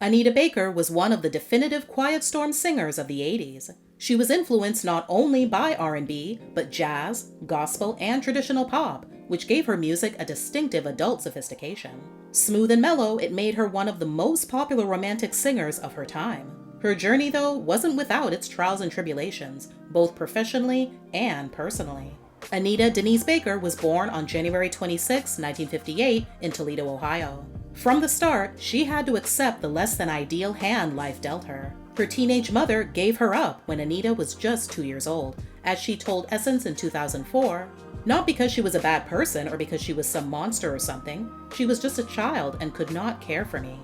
Anita Baker was one of the definitive quiet storm singers of the 80s. She was influenced not only by R&B, but jazz, gospel, and traditional pop, which gave her music a distinctive adult sophistication. Smooth and mellow, it made her one of the most popular romantic singers of her time. Her journey, though, wasn't without its trials and tribulations, both professionally and personally. Anita Denise Baker was born on January 26, 1958, in Toledo, Ohio. From the start, she had to accept the less than ideal hand life dealt her. Her teenage mother gave her up when Anita was just 2 years old, as she told Essence in 2004. Not because she was a bad person or because she was some monster or something, she was just a child and could not care for me.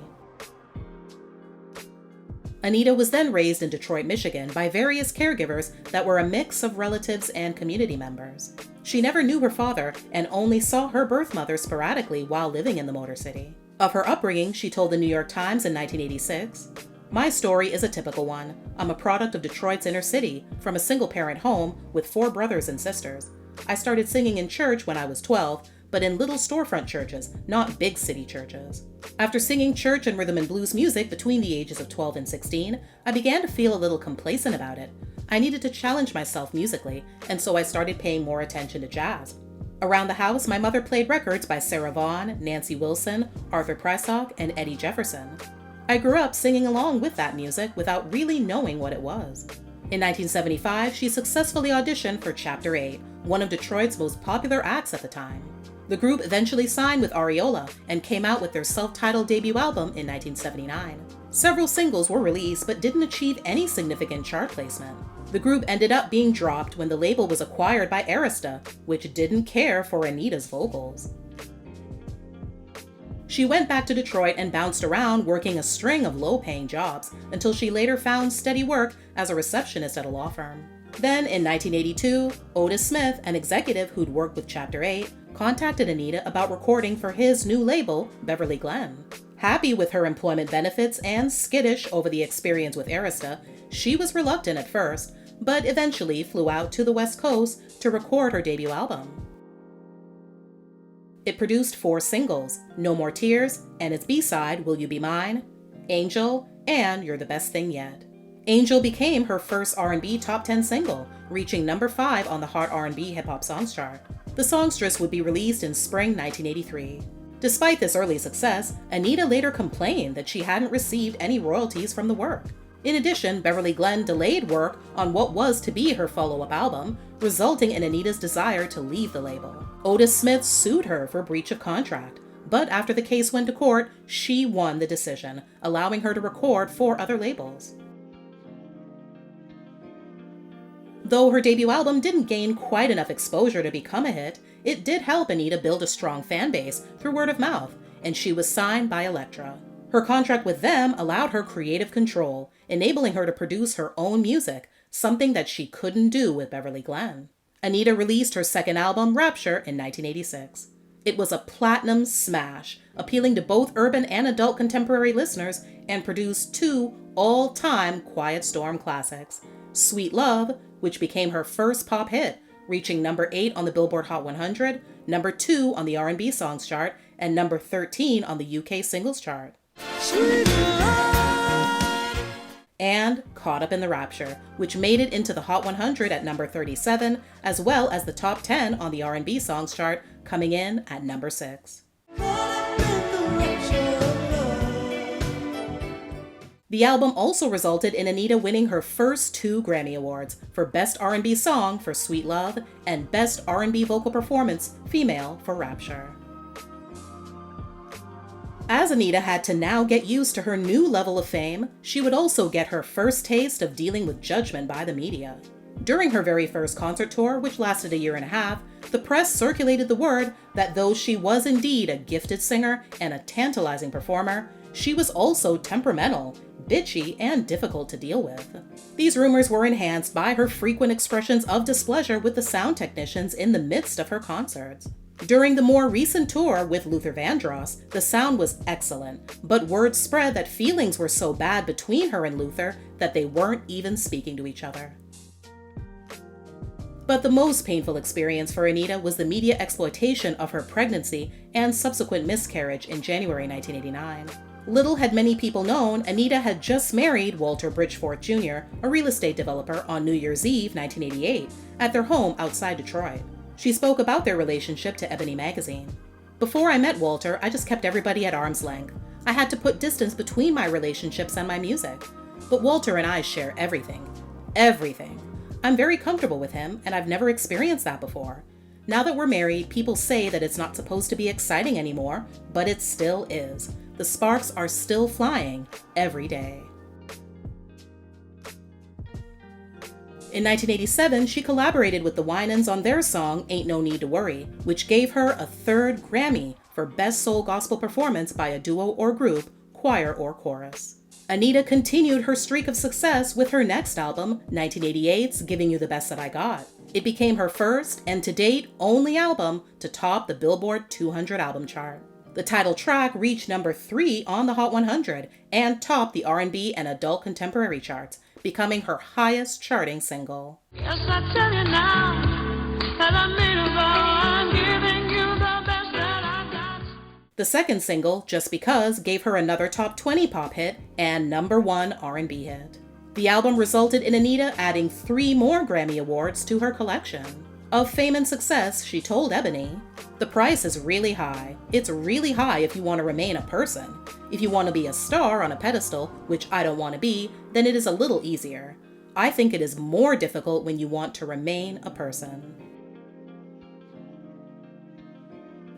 Anita was then raised in Detroit, Michigan by various caregivers that were a mix of relatives and community members. She never knew her father and only saw her birth mother sporadically while living in the Motor City. Of her upbringing, she told the New York Times in 1986, "My story is a typical one. I'm a product of Detroit's inner city, from a single-parent home with 4 brothers and sisters. I started singing in church when I was 12, but in little storefront churches, not big city churches. After singing church and rhythm and blues music between the ages of 12 and 16, I began to feel a little complacent about it. I needed to challenge myself musically, and so I started paying more attention to jazz. Around the house, my mother played records by Sarah Vaughan, Nancy Wilson, Arthur Prysock, and Eddie Jefferson. I grew up singing along with that music without really knowing what it was." In 1975, she successfully auditioned for Chapter 8, one of Detroit's most popular acts at the time. The group eventually signed with Ariola and came out with their self-titled debut album in 1979. Several singles were released but didn't achieve any significant chart placement. The group ended up being dropped when the label was acquired by Arista, which didn't care for Anita's vocals. She went back to Detroit and bounced around working a string of low-paying jobs until she later found steady work as a receptionist at a law firm. Then, in 1982, Otis Smith, an executive who'd worked with Chapter 8, contacted Anita about recording for his new label, Beverly Glenn. Happy with her employment benefits and skittish over the experience with Arista, she was reluctant at first, but eventually flew out to the West Coast to record her debut album. It produced 4 singles, No More Tears, and its B-side, Will You Be Mine, Angel, and You're the Best Thing Yet. Angel became her first R&B top 10 single, reaching number 5 on the Hot R&B Hip Hop Songs chart. The songstress would be released in spring 1983. Despite this early success, Anita later complained that she hadn't received any royalties from the work. In addition, Beverly Glenn delayed work on what was to be her follow-up album, resulting in Anita's desire to leave the label. Otis Smith sued her for breach of contract, but after the case went to court, she won the decision, allowing her to record for other labels. Though her debut album didn't gain quite enough exposure to become a hit, it did help Anita build a strong fan base through word of mouth, and she was signed by Elektra. Her contract with them allowed her creative control, enabling her to produce her own music, something that she couldn't do with Beverly Glenn. Anita released her second album, Rapture, in 1986. It was a platinum smash, appealing to both urban and adult contemporary listeners, and produced 2 all-time Quiet Storm classics, Sweet Love, which became her first pop hit, reaching number 8 on the Billboard Hot 100, number 2 on the R&B Songs chart, and number 13 on the UK Singles chart. Sweet love. And Caught Up in the Rapture, which made it into the Hot 100 at number 37, as well as the top 10 on the R&B Songs chart, coming in at number 6. The album also resulted in Anita winning her first 2 Grammy Awards for Best R&B Song for Sweet Love and Best R&B Vocal Performance Female for Rapture. As Anita had to now get used to her new level of fame, she would also get her first taste of dealing with judgment by the media. During her very first concert tour, which lasted a year and a half, the press circulated the word that though she was indeed a gifted singer and a tantalizing performer, she was also temperamental, bitchy, and difficult to deal with. These rumors were enhanced by her frequent expressions of displeasure with the sound technicians in the midst of her concerts. During the more recent tour with Luther Vandross, the sound was excellent, but word spread that feelings were so bad between her and Luther that they weren't even speaking to each other. But the most painful experience for Anita was the media exploitation of her pregnancy and subsequent miscarriage in January 1989. Little had many people known, Anita had just married Walter Bridgeforth Jr., a real estate developer, on New Year's Eve 1988, at their home outside Detroit. She spoke about their relationship to Ebony magazine. "Before I met Walter, I just kept everybody at arm's length. I had to put distance between my relationships and my music. But Walter and I share everything. Everything. I'm very comfortable with him, and I've never experienced that before. Now that we're married, people say that it's not supposed to be exciting anymore, but it still is. The sparks are still flying every day." In 1987, she collaborated with the Winans on their song Ain't No Need to Worry, which gave her a third Grammy for Best Soul Gospel Performance by a Duo or Group, Choir or Chorus. Anita continued her streak of success with her next album, 1988's Giving You the Best That I Got. It became her first, and to date, only album to top the Billboard 200 album chart. The title track reached number 3 on the Hot 100 and topped the R&B and adult contemporary charts, becoming her highest charting single. Yes, I tell you now that I made a vow, I'm giving you the best that I got. The second single, Just Because, gave her another top 20 pop hit and number 1 R&B hit. The album resulted in Anita adding 3 more Grammy Awards to her collection. Of fame and success, she told Ebony, "The price is really high. It's really high if you want to remain a person. If you want to be a star on a pedestal, which I don't want to be, then it is a little easier. I think it is more difficult when you want to remain a person."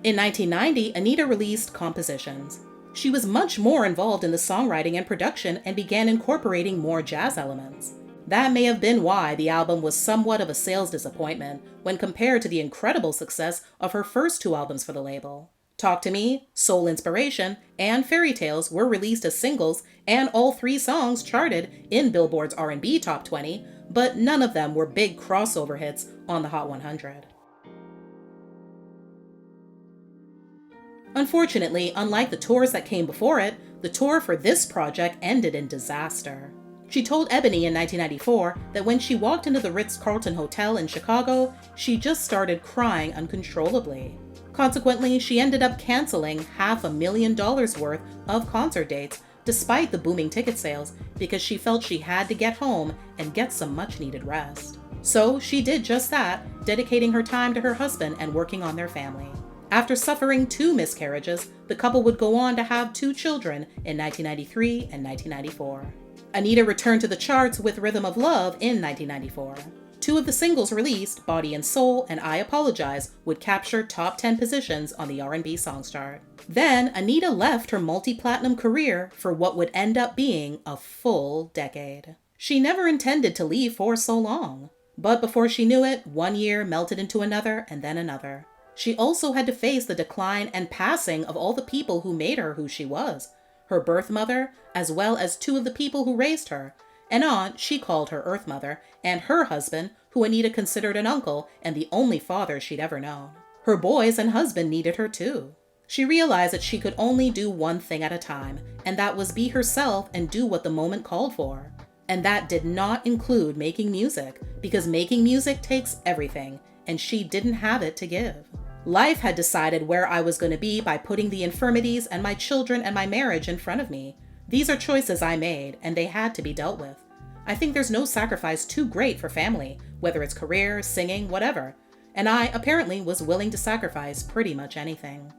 In 1990, Anita released Compositions. She was much more involved in the songwriting and production and began incorporating more jazz elements. That may have been why the album was somewhat of a sales disappointment when compared to the incredible success of her first 2 albums for the label. Talk to Me, Soul Inspiration, and Fairy Tales were released as singles, and all 3 songs charted in Billboard's R&B Top 20, but none of them were big crossover hits on the Hot 100. Unfortunately, unlike the tours that came before it, the tour for this project ended in disaster. She told Ebony in 1994 that when she walked into the Ritz-Carlton Hotel in Chicago, she just started crying uncontrollably. Consequently, she ended up canceling $500,000 worth of concert dates despite the booming ticket sales because she felt she had to get home and get some much-needed rest. So she did just that, dedicating her time to her husband and working on their family. After suffering 2 miscarriages, the couple would go on to have 2 children in 1993 and 1994. Anita returned to the charts with Rhythm of Love in 1994. 2 of the singles released, Body and Soul and I Apologize, would capture top 10 positions on the R&B Songs chart. Then, Anita left her multi-platinum career for what would end up being a full decade. She never intended to leave for so long. But before she knew it, 1 year melted into another and then another. She also had to face the decline and passing of all the people who made her who she was. Her birth mother, as well as 2 of the people who raised her, an aunt she called her Earth Mother, and her husband, who Anita considered an uncle and the only father she'd ever known. Her boys and husband needed her too. She realized that she could only do one thing at a time, and that was be herself and do what the moment called for. And that did not include making music, because making music takes everything, and she didn't have it to give. Life had decided where I was going to be by putting the infirmities and my children and my marriage in front of me. These are choices I made, and they had to be dealt with. I think there's no sacrifice too great for family, whether it's career, singing, whatever. And I, apparently, was willing to sacrifice pretty much anything.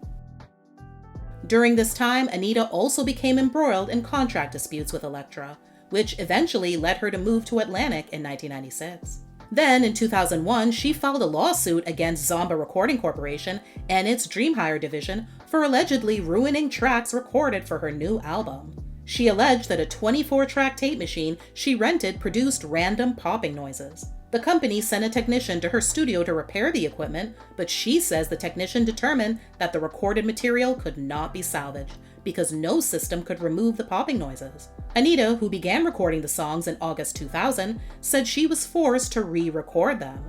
During this time, Anita also became embroiled in contract disputes with Elektra, which eventually led her to move to Atlantic in 1996. Then, in 2001, she filed a lawsuit against Zomba Recording Corporation and its Dream Hire division for allegedly ruining tracks recorded for her new album. She alleged that a 24-track tape machine she rented produced random popping noises. The company sent a technician to her studio to repair the equipment, but she says the technician determined that the recorded material could not be salvaged because no system could remove the popping noises. Anita, who began recording the songs in August 2000, said she was forced to re-record them.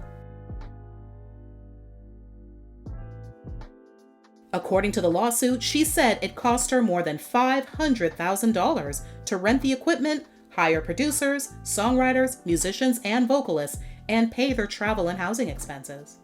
According to the lawsuit, she said it cost her more than $500,000 to rent the equipment, hire producers, songwriters, musicians, and vocalists, and pay their travel and housing expenses.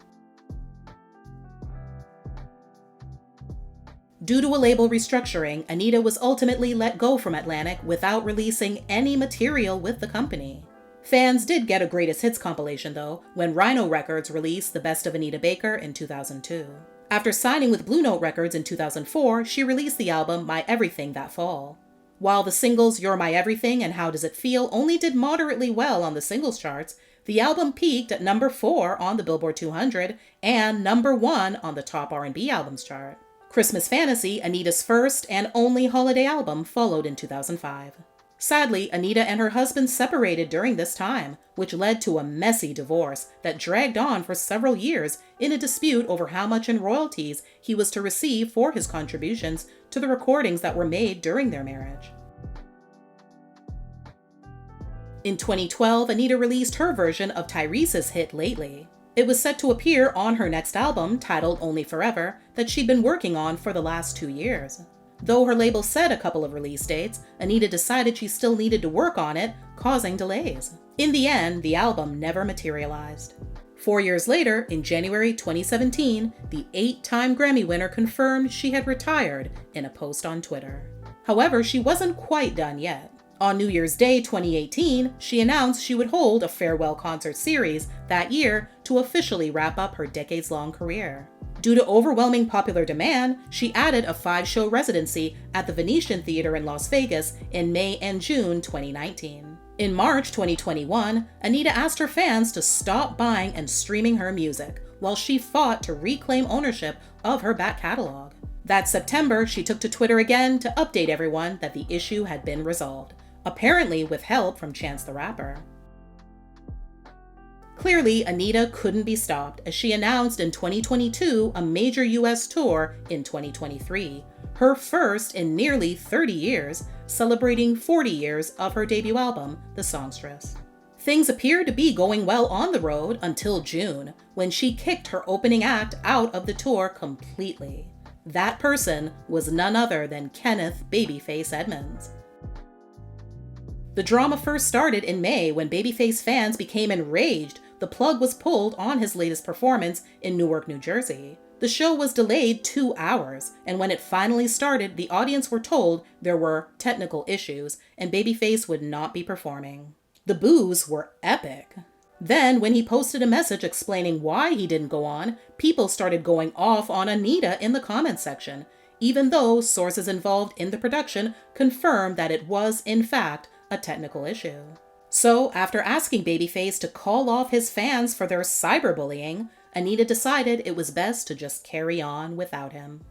Due to a label restructuring, Anita was ultimately let go from Atlantic without releasing any material with the company. Fans did get a greatest hits compilation though, when Rhino Records released The Best of Anita Baker in 2002. After signing with Blue Note Records in 2004, she released the album My Everything that fall. While the singles You're My Everything and How Does It Feel only did moderately well on the singles charts, the album peaked at number 4 on the Billboard 200 and number 1 on the top R&B albums chart. Christmas Fantasy, Anita's first and only holiday album, followed in 2005. Sadly, Anita and her husband separated during this time, which led to a messy divorce that dragged on for several years in a dispute over how much in royalties he was to receive for his contributions to the recordings that were made during their marriage. In 2012, Anita released her version of Tyrese's hit Lately. It was set to appear on her next album, titled Only Forever, that she'd been working on for the last 2 years. Though her label set a couple of release dates, Anita decided she still needed to work on it, causing delays. In the end, the album never materialized. 4 years later, in January 2017, the 8-time Grammy winner confirmed she had retired in a post on Twitter. However, she wasn't quite done yet. On New Year's Day 2018, she announced she would hold a farewell concert series that year to officially wrap up her decades-long career. Due to overwhelming popular demand, she added a 5-show residency at the Venetian Theater in Las Vegas in May and June 2019. In March 2021, Anita asked her fans to stop buying and streaming her music, while she fought to reclaim ownership of her back catalog. That September, she took to Twitter again to update everyone that the issue had been resolved, apparently with help from Chance the Rapper. Clearly, Anita couldn't be stopped as she announced in 2022 a major US tour in 2023, her first in nearly 30 years, celebrating 40 years of her debut album, The Songstress. Things appeared to be going well on the road until June, when she kicked her opening act out of the tour completely. That person was none other than Kenneth Babyface Edmonds. The drama first started in May when Babyface fans became enraged the plug was pulled on his latest performance in Newark, New Jersey. The show was delayed 2 hours, and when it finally started, the audience were told there were technical issues and Babyface would not be performing. The boos were epic. Then, when he posted a message explaining why he didn't go on, people started going off on Anita in the comments section, even though sources involved in the production confirmed that it was, in fact, a technical issue. So, after asking Babyface to call off his fans for their cyberbullying, Anita decided it was best to just carry on without him.